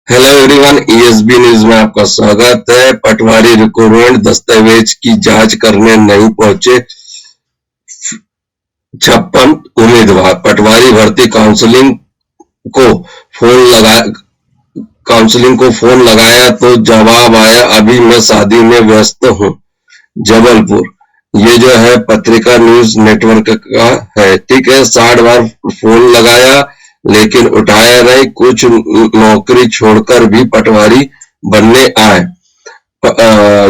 Hello everyone, ESB news में आपका स्वागत है। पटवारी रिक्रूटमेंट दस्तावेज की जांच करने नहीं पहुंचे 56 उम्मीदवार। पटवारी भर्ती को फोन लगाया तो जवाब आया, अभी मैं शादी में व्यस्त हूं। जबलपुर, ये जो है पत्रिका न्यूज नेटवर्क का है, ठीक है। 60 बार फोन लगाया लेकिन उठाया नहीं। कुछ नौकरी छोड़कर भी पटवारी बनने आए।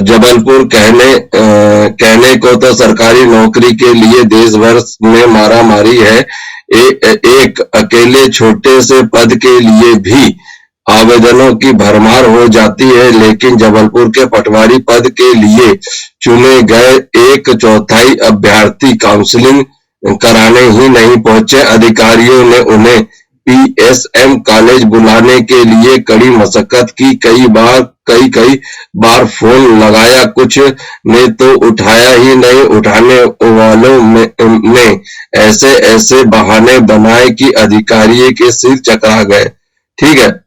जबलपुर कहने को तो सरकारी नौकरी के लिए देश भर में मारामारी है। एक अकेले छोटे से पद के लिए भी आवेदनों की भरमार हो जाती है, लेकिन जबलपुर के पटवारी पद के लिए चुने गए 1/4 अभ्यर्थी काउंसलिंग कराने ही नहीं पहुंचे। अधिकारियों ने उन्हें पीएसएम कॉलेज बुलाने के लिए कड़ी मशक्कत की। कई बार फोन लगाया, कुछ ने तो उठाया ही नहीं। उठाने वालों ने ऐसे बहाने बनाए कि अधिकारी के सिर चकरा गए, ठीक है।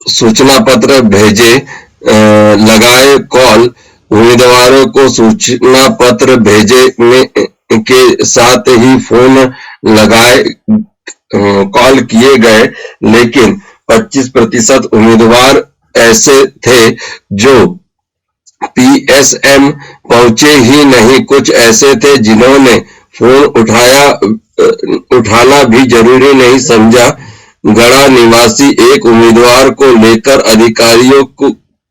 सूचना पत्र भेजे, लगाए कॉल। उम्मीदवारों को सूचना पत्र भेजने के साथ ही फोन लगाए, कॉल किए गए, लेकिन 25% उम्मीदवार ऐसे थे जो पीएसएम पहुंचे ही नहीं। कुछ ऐसे थे जिन्होंने फोन उठाना भी जरूरी नहीं समझा। गढ़ा निवासी एक उम्मीदवार को लेकर अधिकारियों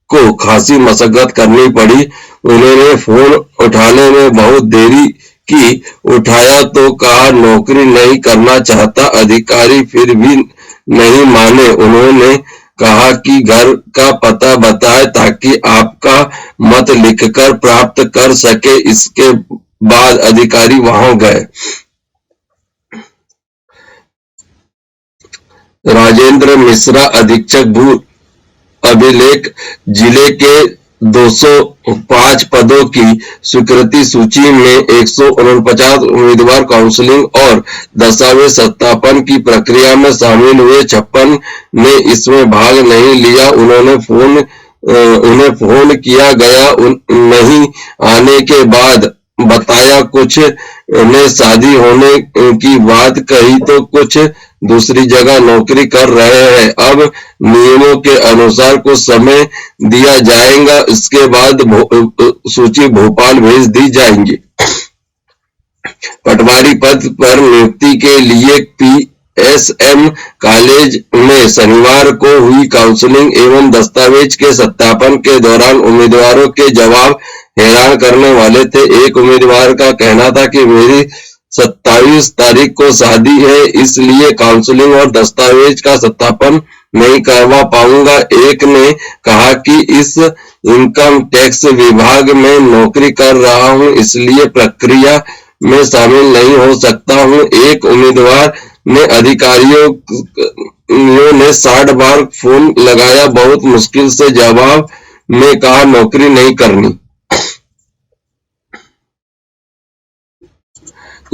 को खासी मशक्कत करनी पड़ी। उन्होंने फोन उठाने में बहुत देरी की। उठाया तो कहा नौकरी नहीं करना चाहता। अधिकारी फिर भी नहीं माने। उन्होंने कहा कि घर का पता बताए ताकि आपका मत लिखकर प्राप्त कर सके। इसके बाद अधिकारी वहां गए। राजेंद्र मिश्रा, अधीक्षक भू अभिलेख, जिले के 205 पदों की स्वीकृति सूची में 149 उम्मीदवार काउंसलिंग और दस्तावेज सत्यापन की प्रक्रिया में शामिल हुए। 56 ने इसमें भाग नहीं लिया। उन्हें फोन किया गया, नहीं आने के बाद बताया। कुछ ने शादी होने की बात कही तो कुछ दूसरी जगह नौकरी कर रहे हैं। अब नियमों के अनुसार कुछ समय दिया जाएगा, इसके बाद सूची भोपाल भेज दी जाएगी। पटवारी पद पर नियुक्ति के लिए पीएसएम कॉलेज में शनिवार को हुई काउंसलिंग एवं दस्तावेज के सत्यापन के दौरान उम्मीदवारों के जवाब हैरान करने वाले थे। एक उम्मीदवार का कहना था कि मेरी 27 तारीख को शादी है, इसलिए काउंसलिंग और दस्तावेज का सत्यापन नहीं करवा पाऊंगा। एक ने कहा कि इस इनकम टैक्स विभाग में नौकरी कर रहा हूं, इसलिए प्रक्रिया में शामिल नहीं हो सकता हूं। एक उम्मीदवार ने अधिकारियों ने 60 बार फोन लगाया, बहुत मुश्किल से जवाब में कहा नौकरी नहीं करनी।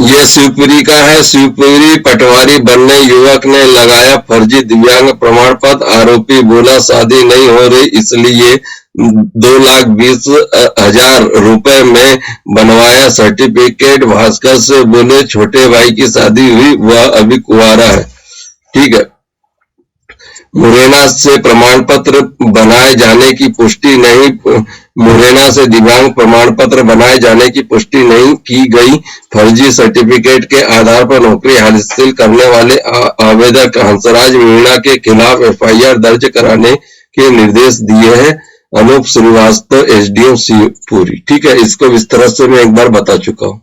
ये शिवपुरी का है। शिवपुरी, पटवारी बनने युवक ने लगाया फर्जी दिव्यांग प्रमाण पत्र। आरोपी बोला शादी नहीं हो रही, इसलिए 2,20,000 रुपए में बनवाया सर्टिफिकेट। भास्कर से बोले छोटे भाई की शादी हुई, वह अभी कुंवारा है, ठीक है। मुरैना से प्रमाण पत्र बनाए जाने की पुष्टि नहीं। मुरैना से दिव्यांग प्रमाण पत्र बनाए जाने की पुष्टि नहीं की गई। फर्जी सर्टिफिकेट के आधार पर नौकरी हासिल करने वाले आवेदक हंसराज मीणा के खिलाफ एफआईआर दर्ज कराने के निर्देश दिए हैं। अनूप श्रीवास्तव, एसडीएम शिवपुरी, ठीक है। इसको विस्तार से मैं एक बार बता चुका हूं।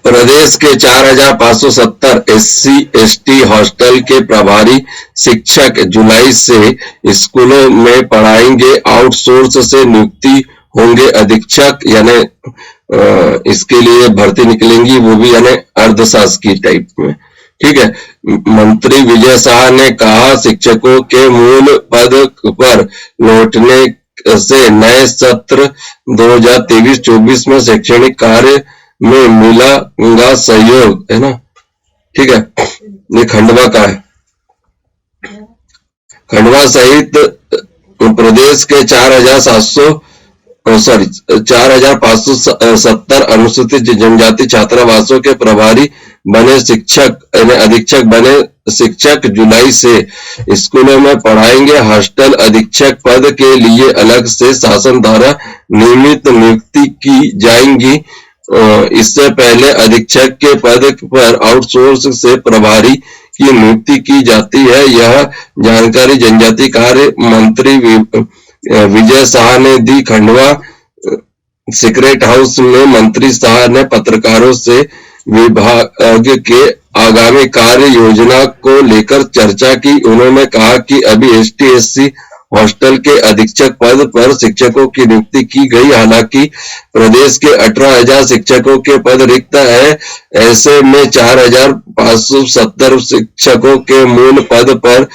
प्रदेश के 4,570 SC/ST हॉस्टल के प्रभारी शिक्षक जुलाई से स्कूलों में पढ़ाएंगे। आउटसोर्स से नियुक्ति होंगे अधीक्षक, यानी इसके लिए भर्ती निकलेंगी, वो भी यानी अर्धशासकीय टाइप में। ठीक है। मंत्री विजय शाह ने कहा, शिक्षकों के मूल पद पर लौटने से नए सत्र 2023-24 में शैक्षणिक कार्य में मिलेगा सहयोग, है ना। ठीक है, ये खंडवा का है। खंडवा सहित प्रदेश के 4,570 अनुसूचित जनजाति छात्रावासों के प्रभारी बने शिक्षक अधीक्षक बने शिक्षक जुलाई से स्कूलों में पढ़ाएंगे। हॉस्टल अधीक्षक पद के लिए अलग से शासन द्वारा नियुक्ति की जाएंगी। इससे पहले अधीक्षक के पद पर आउटसोर्स से प्रभारी की नियुक्ति की जाती है। यह जानकारी जनजाति कार्य मंत्री विजय शाह ने दी। खंडवा सीक्रेट हाउस में मंत्री शाह ने पत्रकारों से विभाग के आगामी कार्य योजना को लेकर चर्चा की। उन्होंने कहा कि अभी ST/SC हॉस्टल के अधीक्षक पद पर शिक्षकों की नियुक्ति की गई। हालांकि प्रदेश के 18,000 शिक्षकों के पद रिक्त है। ऐसे में 4,570 शिक्षकों के मूल पद पर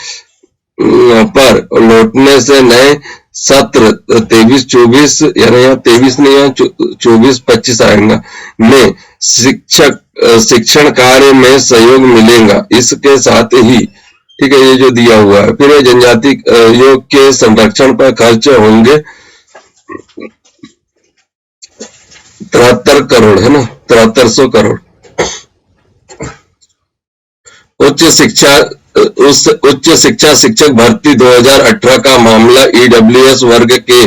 लौटने से नए सत्र 23-24 यानी 23 नहीं या 24-25 आएगा में शिक्षण कार्य में सहयोग मिलेगा। इसके साथ ही, ठीक है, ये जो दिया हुआ है, फिर जनजाति योग के संरक्षण पर खर्च होंगे 73 करोड़, है ना, 7300 करोड़। उच्च शिक्षा शिक्षक भर्ती 2018 का मामला। EWS वर्ग के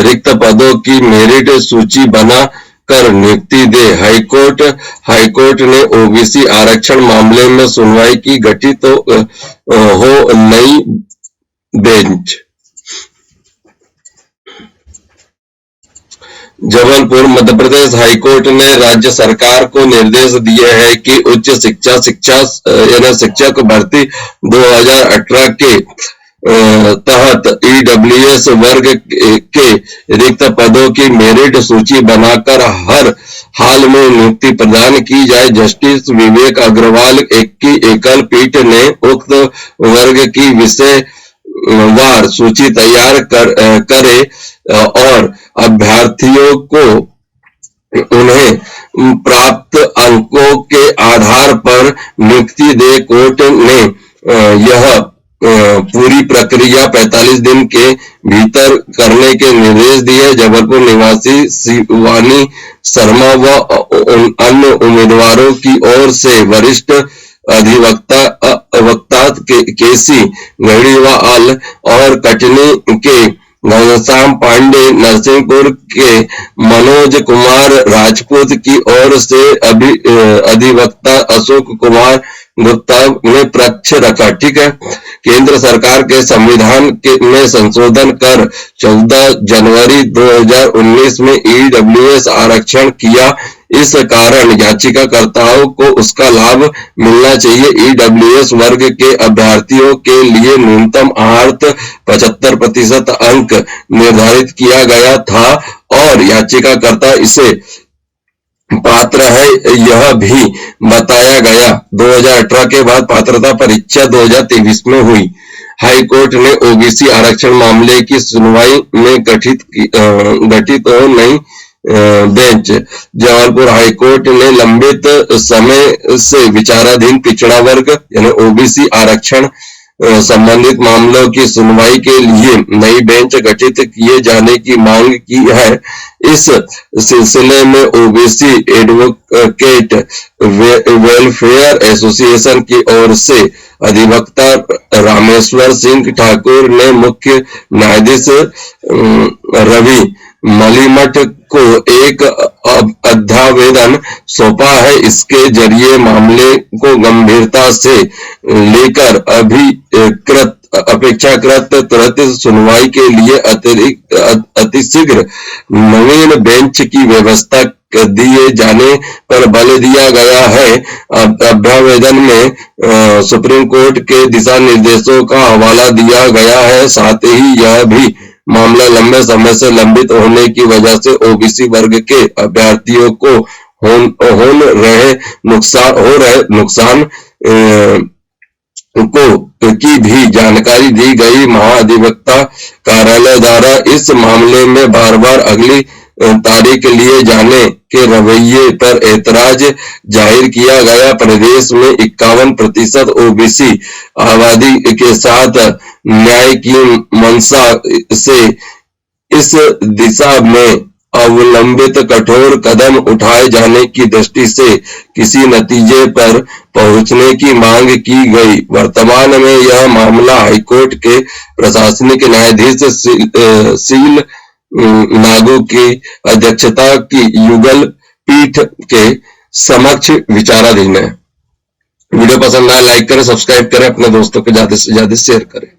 रिक्त पदों की मेरिट सूची बना कर नियुक्ति दे। हाईकोर्ट ने OBC आरक्षण मामले में सुनवाई की। गठित हो नई बेंच। जबलपुर मध्य प्रदेश हाईकोर्ट ने राज्य सरकार को निर्देश दिए हैं कि उच्च शिक्षक भर्ती 2018 के तहत EWS वर्ग के रिक्त पदों की मेरिट सूची बनाकर हर हाल में नियुक्ति प्रदान की जाए। जस्टिस विवेक अग्रवाल की एकल पीठ ने उक्त वर्ग की विषयवार सूची तैयार करे और अभ्यर्थियों को उन्हें प्राप्त अंकों के आधार पर नियुक्ति दे। कोर्ट ने यह पूरी प्रक्रिया 45 दिन के भीतर करने के निर्देश दिए। जबलपुर निवासी शिवानी शर्मा व अन्य उम्मीदवारों की ओर से वरिष्ठ अधिवक्ता केसी गढ़ीवाल और कटनी के घनश्याम पांडे, नरसिंहपुर के मनोज कुमार राजपूत की ओर से अधिवक्ता अशोक कुमार गुप्ता ने पक्ष रखा। ठीक है। केंद्र सरकार के संविधान में संशोधन कर 14 जनवरी 2019 में EWS आरक्षण किया। इस कारण याचिकाकर्ताओं को उसका लाभ मिलना चाहिए। EWS वर्ग के अभ्यर्थियों के लिए न्यूनतम अर्थ 75% अंक निर्धारित किया गया था और याचिकाकर्ता इसे पात्र है यह भी बताया गया। 2018 के बाद पात्रता परीक्षा 2023 में हुई। हाई कोर्ट ने OBC आरक्षण मामले की सुनवाई में गठित हो नई बेंच। जबलपुर हाई कोर्ट ने लंबित समय से विचाराधीन पिछड़ा वर्ग यानी OBC आरक्षण संबंधित मामलों की सुनवाई के लिए नई बेंच गठित किए जाने की मांग की है। इस सिलसिले में OBC एडवोकेट वेलफेयर एसोसिएशन की ओर से अधिवक्ता रामेश्वर सिंह ठाकुर ने मुख्य न्यायाधीश रवि मलिमठ को एक अध्यावेदन सौंपा है। इसके जरिए मामले को गंभीरता से लेकर अपेक्षाकृत त्वरित सुनवाई के लिए अतिशीघ्र नवीन बेंच की व्यवस्था दिए जाने पर बल दिया गया है। अभ्यावेदन में सुप्रीम कोर्ट के दिशा निर्देशों का हवाला दिया गया है। साथ ही यह भी मामला लंबे समय से लंबित होने की वजह से OBC वर्ग के अभ्यर्थियों को हो रहे नुकसान की भी जानकारी दी गई। महाधिवक्ता कार्यालय द्वारा इस मामले में बार बार अगली तारीख लिए जाने के रवैये पर ऐतराज जाहिर किया गया। प्रदेश में 51% ओबीसी आबादी के साथ न्याय की मंशा से इस दिशा में अवलंबित कठोर कदम उठाए जाने की दृष्टि से किसी नतीजे पर पहुंचने की मांग की गई। वर्तमान में यह मामला हाईकोर्ट के प्रशासनिक न्यायाधीश शील नागू की अध्यक्षता की युगल पीठ के समक्ष विचाराधीन है। वीडियो पसंद आए लाइक करें, सब्सक्राइब करें, अपने दोस्तों के ज्यादा से ज्यादा शेयर करें।